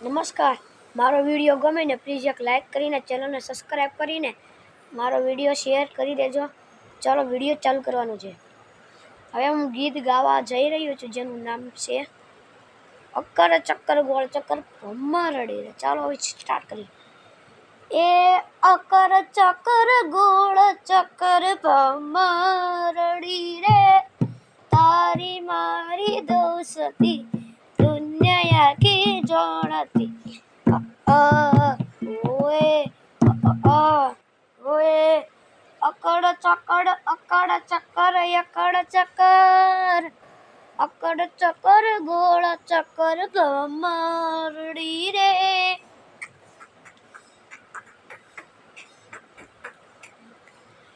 નમસ્કાર, મારો વિડીયો ગમે ને પ્લીઝ એક લાઇક કરીને ચેનલને સબસ્ક્રાઈબ કરીને મારો વિડીયો શેર કરી દેજો. ચાલો વિડીયો ચાલુ કરવાનું છે. હવે હું ગીત ગાવા જઈ રહ્યો છું જેનું નામ છે અક્કર ચક્કર ગોળ ચક્કર ભમ્મા રડી રે. ચાલો હવે સ્ટાર્ટ કરીએ. એ અક્કર ચક્કર ગોળ ચક્કર ભમ્મા રડી રે, તારી મારી દોસ્તી દુનિયા કી જોણતી. ઓએ ઓએ અકડ ચકડ ચક્કર યકડ ચક્કર, અકડ ચક્કર ગોળ ચક્કર ભમ્મા રડી રે.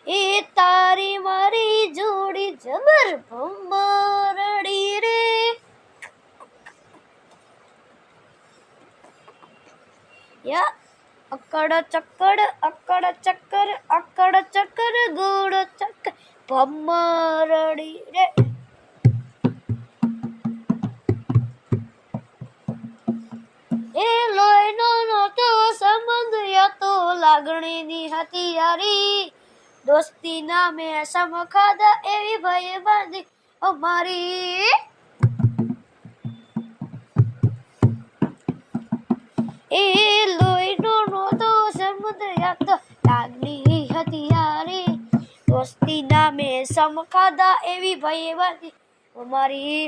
એ તારી મારી જોડી જબર ભમ્મા રડી રે. યા અકડ ચક્કર ગોળ ચક્કર ભમ્મા રડી રે. એ લોહીનો નહોતો સંબંધ યાતો લાગણીની હતી યારી, દોસ્તી નામે સમ ખાધા એવી ભાઈબંધી અમારી. એ લોહીનો નહોતો સંબંધ યાતો લાગણી હતી યારી, દોસ્તી નામે સમ ખાધા એવી ભાઈબંધી અમારી.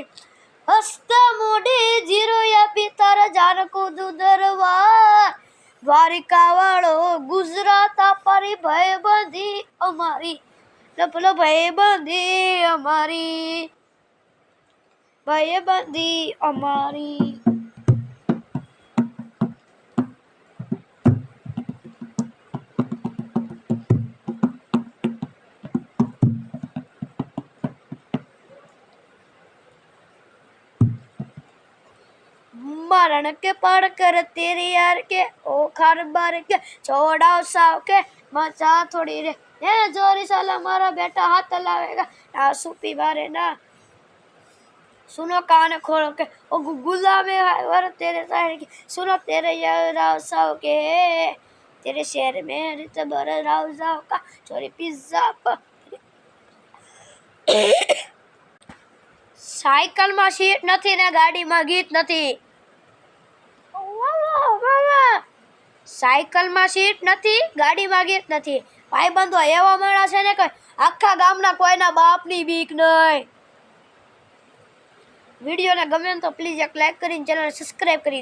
હસતા મોઢે જીરો આપી તારા જાનકો દરવાર, દ્વારિકા વાળો ગુજરાત પારી ભાઈબંધી અમારી. લપલો ભાઈબંધી અમારી, ભાઈબંધી અમારી. मरण के पढ़ कर तेरे यार के ओ खार बार के छोड़ाओ साव के मचा थोड़ी रे. ये जोरी साला मारा बेटा हाथ लावेगा ना सूपी बारे ना. सुनो कान खोल के ओ गुलाबे वर तेरे साइड के सुनो तेरे यार राव साव के, तेरे शहर में रित बर राव साव का छोरी पिज्जा पर साइकिल में सीट नहीं ने गाड़ी में गीत नहीं. साइकिल में सीट नहीं गाड़ी में गीत नहीं. भाईबंधो एवा माणस छे ने आखा गामना कोईना बापनी बीक नहीं. वीडियो ने गमे तो प्लीज एक लाइक करीने चैनल सब्सक्राइब करी दे.